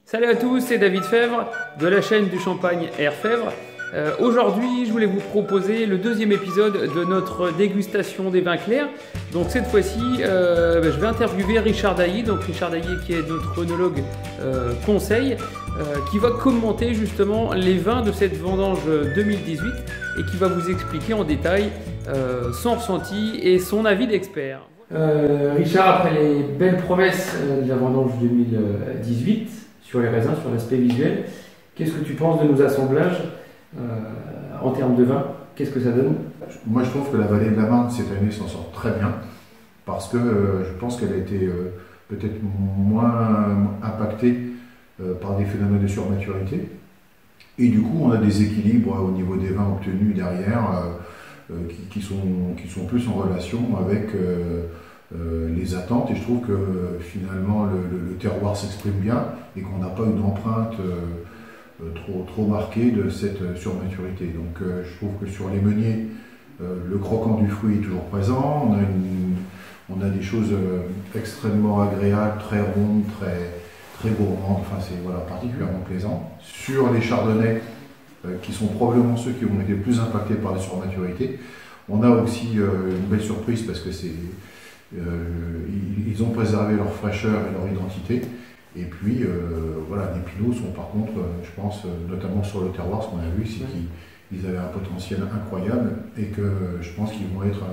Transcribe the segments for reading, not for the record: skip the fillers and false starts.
Salut à tous, c'est David Fèvre de la chaîne du champagne Air Fèvre. Aujourd'hui, je voulais vous proposer le deuxième épisode de notre dégustation des vins clairs. Donc cette fois-ci, je vais interviewer Richard Dailly. Donc Richard Dailly qui est notre œnologue conseil, qui va commenter justement les vins de cette vendange 2018 et qui va vous expliquer en détail son ressenti et son avis d'expert. Richard, après les belles promesses de la vendange 2018 sur les raisins, sur l'aspect visuel, qu'est-ce que tu penses de nos assemblages en termes de vin? Qu'est-ce que ça donne? Moi, je trouve que la vallée de la Marne cette année s'en sort très bien parce que je pense qu'elle a été peut-être moins impactée par des phénomènes de surmaturité. Et du coup, on a des équilibres au niveau des vins obtenus derrière qui sont plus en relation avec les attentes. Et je trouve que finalement, le terroir s'exprime bien et qu'on n'a pas une empreinte trop marquée de cette surmaturité. Donc je trouve que sur les meuniers, le croquant du fruit est toujours présent. On a des choses extrêmement agréables, très rondes, très gourmandes. Enfin, c'est particulièrement plaisant. Sur les chardonnays, qui sont probablement ceux qui ont été le plus impactés par la surmaturité, on a aussi une belle surprise parce que ils ont préservé leur fraîcheur et leur identité. Et puis, les pinots sont par contre, je pense, notamment sur le terroir, ce qu'on a vu, c'est qu'ils avaient un potentiel incroyable et que je pense qu'ils vont être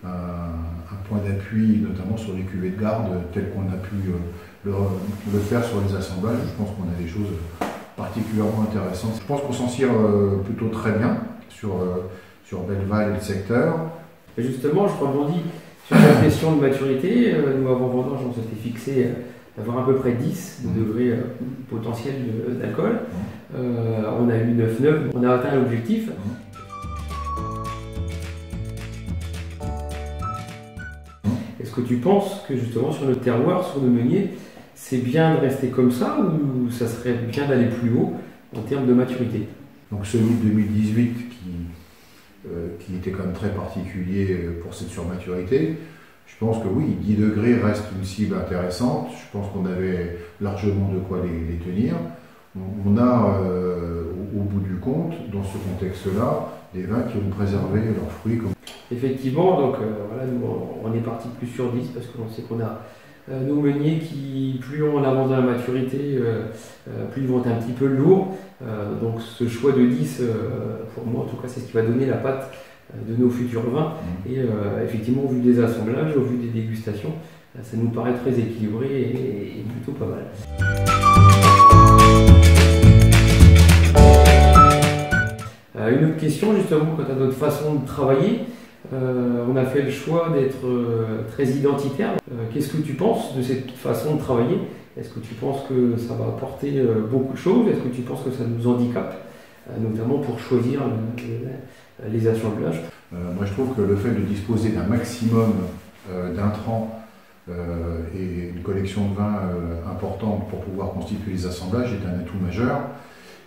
un point d'appui, notamment sur les cuvées de garde, tel qu'on a pu le faire sur les assemblages. Je pense qu'on a des choses particulièrement intéressantes. Je pense qu'on s'en tire plutôt très bien sur Belleval et le secteur. Et justement, je rebondis sur la question de maturité. Nous, avant vendange, on s'était fixé d'avoir à peu près 10 degrés potentiels d'alcool. On a eu 9,9, on a atteint l'objectif. Est-ce que tu penses que justement sur notre terroir, sur nos meuniers, c'est bien de rester comme ça ou ça serait bien d'aller plus haut en termes de maturité? Donc celui de 2018 qui était quand même très particulier pour cette surmaturité, je pense que oui, 10 degrés reste une cible intéressante. Je pense qu'on avait largement de quoi les tenir. On a, au bout du compte, dans ce contexte-là, des vins qui ont préservé leurs fruits. Effectivement, donc nous, on est parti plus sur 10 parce qu'on sait qu'on a nos meuniers qui, plus on avance dans la maturité, plus ils vont être un petit peu lourds. Donc ce choix de 10, pour moi en tout cas, c'est ce qui va donner la patte de nos futurs vins. Et effectivement, au vu des assemblages, au vu des dégustations, ça nous paraît très équilibré et plutôt pas mal. Une autre question justement quant à notre façon de travailler. On a fait le choix d'être très identitaire. Qu'est-ce que tu penses de cette façon de travailler? Est-ce que tu penses que ça va apporter beaucoup de choses? Est-ce que tu penses que ça nous handicape, notamment pour choisir les assemblages? Moi je trouve que le fait de disposer d'un maximum d'intrants et une collection de vins importante pour pouvoir constituer les assemblages est un atout majeur.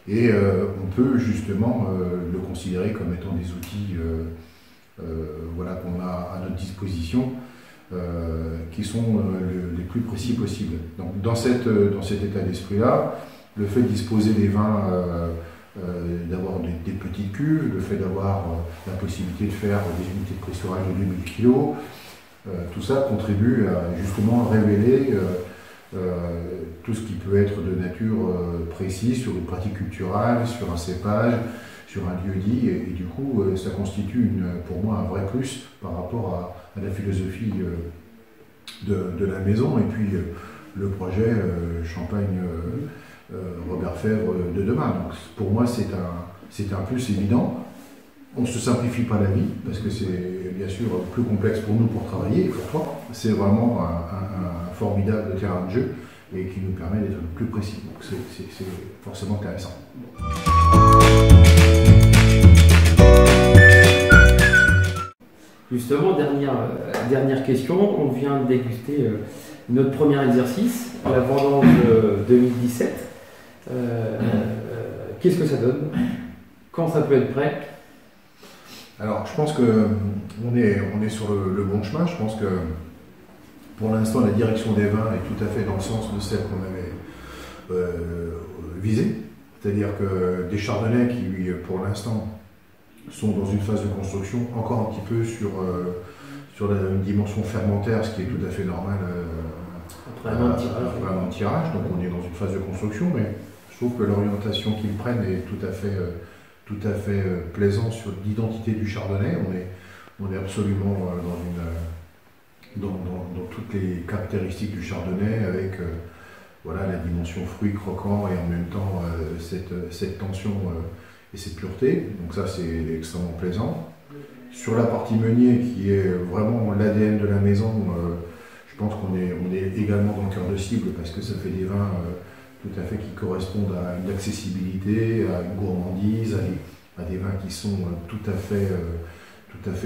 Et on peut justement le considérer comme étant des outils qu'on a à notre disposition, qui sont les plus précis possibles. Donc dans cet état d'esprit-là, le fait de disposer des vins, d'avoir des petites cuves, le fait d'avoir la possibilité de faire des unités de pressurage de 2000 kg, tout ça contribue à justement révéler tout ce qui peut être de nature précise sur une pratique culturelle, sur un cépage, sur un lieu-dit, et du coup ça constitue pour moi un vrai plus par rapport à la philosophie de la maison et puis le projet Champagne Robert Fèvre de demain. Donc pour moi c'est un plus évident. On ne se simplifie pas la vie parce que c'est bien sûr plus complexe pour nous pour travailler et pour toi. C'est vraiment un formidable terrain de jeu et qui nous permet d'être plus précis. Donc c'est forcément intéressant. Justement, dernière question, on vient de déguster notre premier exercice, la vendange 2017. Qu'est-ce que ça donne? Quand ça peut être prêt? Alors, je pense qu'on est sur le bon chemin. Je pense que pour l'instant, la direction des vins est tout à fait dans le sens de celle qu'on avait visés. C'est-à-dire que des chardonnays qui, pour l'instant, sont dans une phase de construction encore un petit peu sur une dimension fermentaire, ce qui est tout à fait normal après un an de tirage. Après un an de tirage. Donc on est dans une phase de construction, mais je trouve que l'orientation qu'ils prennent est tout à fait plaisant sur l'identité du chardonnay. On est absolument dans toutes les caractéristiques du chardonnay, avec voilà, la dimension fruit croquant et en même temps cette tension et cette pureté. Donc ça, c'est extrêmement plaisant. Sur la partie meunier, qui est vraiment l'ADN de la maison, je pense qu'on est également dans le cœur de cible, parce que ça fait des vins tout à fait qui correspondent à une accessibilité, à une gourmandise, à des vins qui sont tout à fait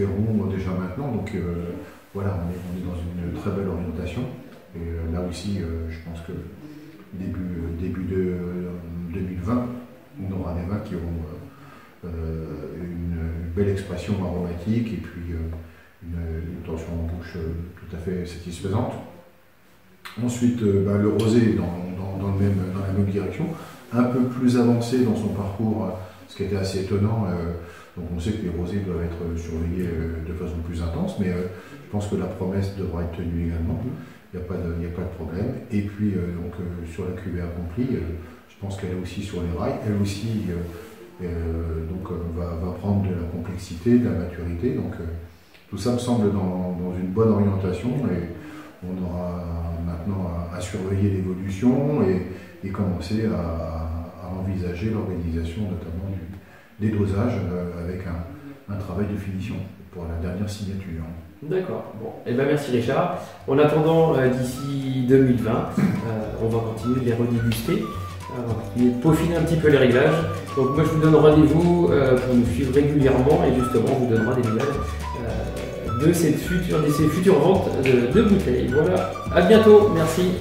ronds déjà maintenant. Donc voilà, on est dans une très belle orientation. Et là aussi, je pense que début de 2020, on aura des vins qui auront une belle expression aromatique et puis une tension en bouche tout à fait satisfaisante. Ensuite, le rosé est dans la même direction, un peu plus avancé dans son parcours, ce qui était assez étonnant. Donc on sait que les rosés doivent être surveillés de façon plus intense, mais je pense que la promesse devra être tenue également. Il n'y a pas de problème. Et puis sur la cuvée accomplie, je pense qu'elle est aussi sur les rails. Elle aussi va prendre de la complexité, de la maturité. Donc tout ça me semble dans une bonne orientation, et on aura maintenant à surveiller l'évolution et commencer à envisager l'organisation notamment des dosages avec un travail de finition pour la dernière signature. D'accord. Bon, et ben merci Richard. En attendant, d'ici 2020, on va continuer de les redéguster. On va continuer de peaufiner un petit peu les réglages. Donc moi je vous donne rendez-vous pour nous suivre régulièrement, et justement on vous donnera des nouvelles de ces futures ventes de bouteilles. Voilà, à bientôt, merci.